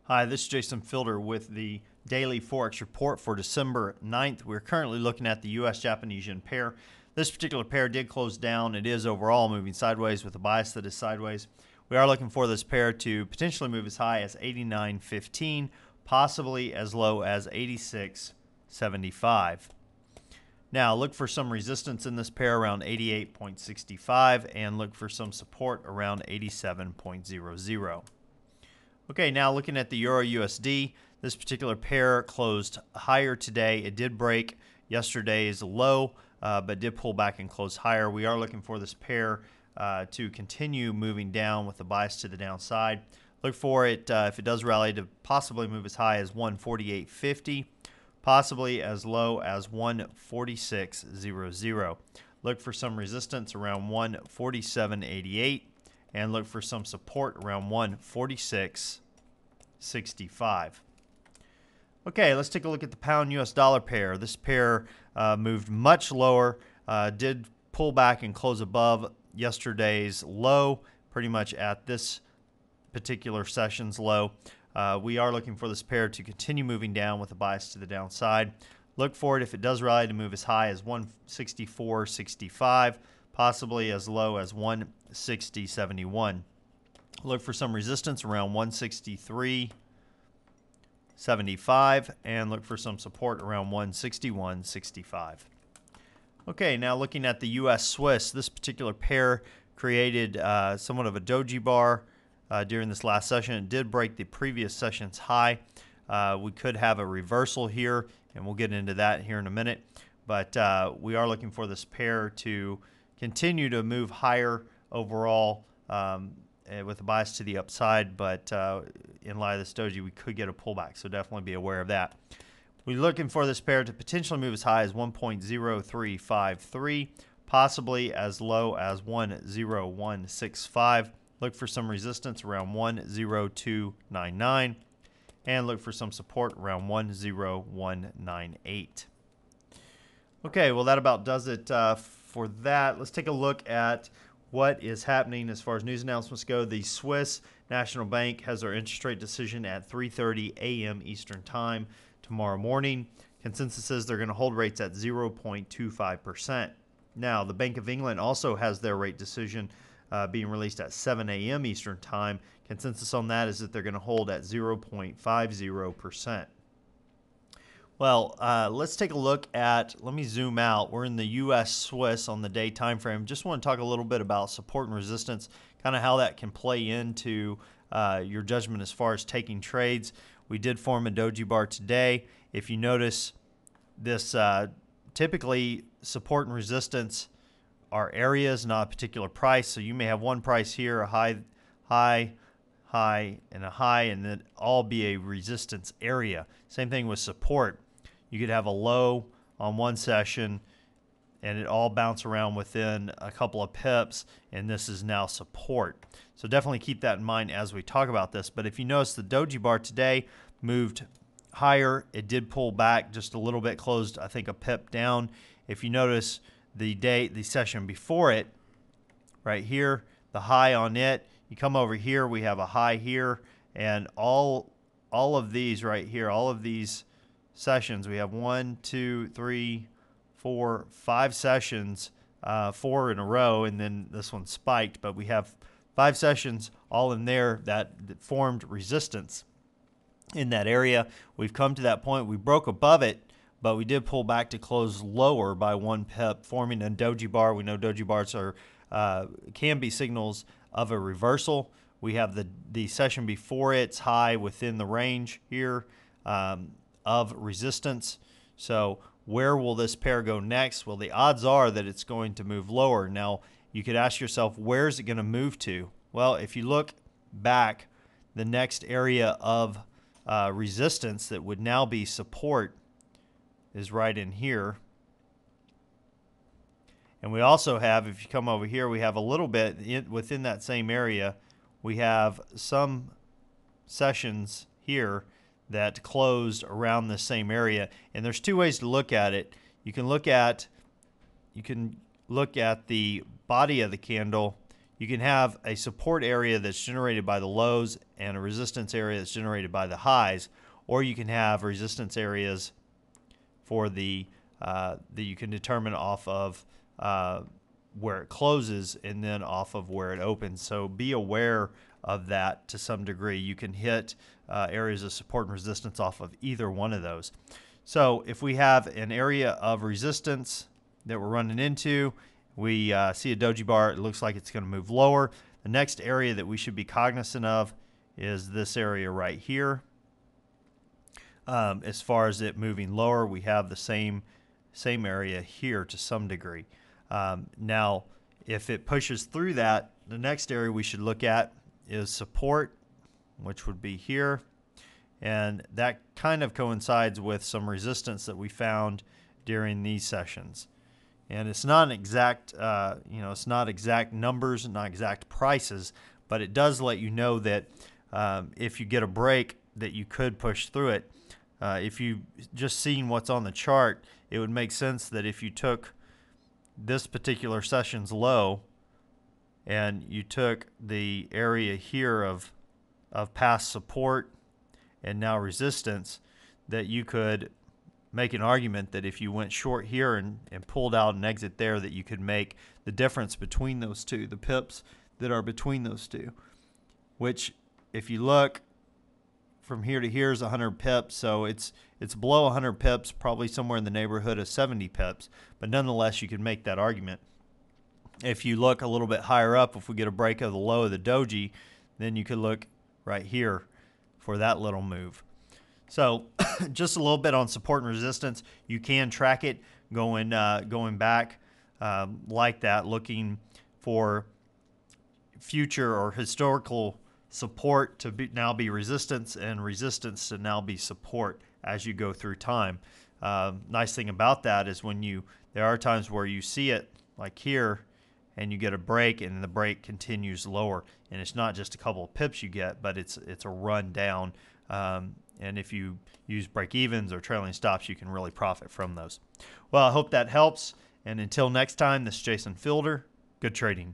Hi, this is Jason Fielder with the Daily Forex Report for December 9th. We're currently looking at the U.S.-Japanese yen pair. This particular pair did close down. It is overall moving sideways with a bias that is sideways. We are looking for this pair to potentially move as high as 89.15, possibly as low as 86.75. Now look for some resistance in this pair around 88.65 and look for some support around 87.00. Okay, now looking at the Euro USD, this particular pair closed higher today. It did break yesterday's low, but did pull back and close higher. We are looking for this pair to continue moving down with a bias to the downside. Look for it, if it does rally, to possibly move as high as 148.50, possibly as low as 146.00. Look for some resistance around 147.88. and look for some support around 146.65. Okay, let's take a look at the pound US dollar pair. This pair moved much lower, did pull back and close above yesterday's low, pretty much at this particular session's low. We are looking for this pair to continue moving down with a bias to the downside. Look for it, if it does rally, to move as high as 164.65, possibly as low as 160.71. Look for some resistance around 163.75 and look for some support around 161.65. Okay, now looking at the US Swiss, this particular pair created somewhat of a doji bar during this last session. It did break the previous session's high. We could have a reversal here, and we'll get into that here in a minute. But we are looking for this pair to continue to move higher overall with a bias to the upside, but in light of this doji, we could get a pullback, so definitely be aware of that. We're looking for this pair to potentially move as high as 1.0353, possibly as low as 10165. Look for some resistance around 10299, and look for some support around 10198. Okay, well, that about does it for that. Let's take a look at what is happening as far as news announcements go. The Swiss National Bank has their interest rate decision at 3:30 a.m. Eastern Time tomorrow morning. Consensus is they're going to hold rates at 0.25%. Now, the Bank of England also has their rate decision being released at 7 a.m. Eastern Time. Consensus on that is that they're going to hold at 0.50%. Well, let's take a look at, let me zoom out. We're in the U.S. Swiss on the day time frame. Just want to talk a little bit about support and resistance, kind of how that can play into your judgment as far as taking trades. We did form a doji bar today. If you notice, this typically support and resistance are areas, not a particular price. So you may have one price here, a high, and a high, and then all be a resistance area. Same thing with support. You could have a low on one session and it all bounce around within a couple of pips, and this is now support. So definitely keep that in mind as we talk about this. But if you notice, the doji bar today moved higher. It did pull back just a little bit, closed I think a pip down. If you notice the session before it, right here, the high on it, you come over here, we have a high here, and all of these right here, all of these sessions, we have 1, 2, 3, 4, 5 sessions, 4 in a row, and then this one spiked, but we have 5 sessions all in there that formed resistance in that area. We've come to that point. We broke above it, but we did pull back to close lower by 1 pip, forming a doji bar. We know doji bars are can be signals of a reversal. We have the session before it's high within the range here of resistance. So where will this pair go next? Well, the odds are that it's going to move lower. Now, you could ask yourself, where is it going to move to? Well, if you look back, the next area of resistance that would now be support is right in here. And we also have, if you come over here, we have a little bit within that same area. We have some sessions here that closed around the same area. And there's two ways to look at it. You can look at the body of the candle. you can have a support area that's generated by the lows and a resistance area that's generated by the highs, or you can have resistance areas for that you can determine off of where it closes and then off of where it opens. So be aware of that to some degree. You can hit areas of support and resistance off of either one of those. So if we have an area of resistance that we're running into, we see a doji bar, it looks like it's going to move lower. The next area that we should be cognizant of is this area right here. As far as it moving lower, we have the same area here to some degree. Now, if it pushes through that, the next area we should look at is support, which would be here. And that kind of coincides with some resistance that we found during these sessions. And it's not an exact, it's not exact numbers, not exact prices, but it does let you know that if you get a break, that you could push through it. If you just seen what's on the chart, it would make sense that if you took this particular session's low and you took the area here of past support and now resistance, that you could make an argument that if you went short here and pulled out an exit there, that you could make the difference between those two, the pips that are between those two, which if you look from here to here is 100 pips, so it's below 100 pips, probably somewhere in the neighborhood of 70 pips, but nonetheless you can make that argument. If you look a little bit higher up, if we get a break of the low of the doji, then you could look right here for that little move. So just a little bit on support and resistance. You can track it going back like that, looking for future or historical support to now be resistance and resistance to now be support as you go through time. Nice thing about that is there are times where you see it like here and you get a break and the break continues lower, and it's not just a couple of pips you get, but it's a run down. And if you use break-evens or trailing stops, you can really profit from those. Well, I hope that helps. And until next time, this is Jason Fielder. Good trading.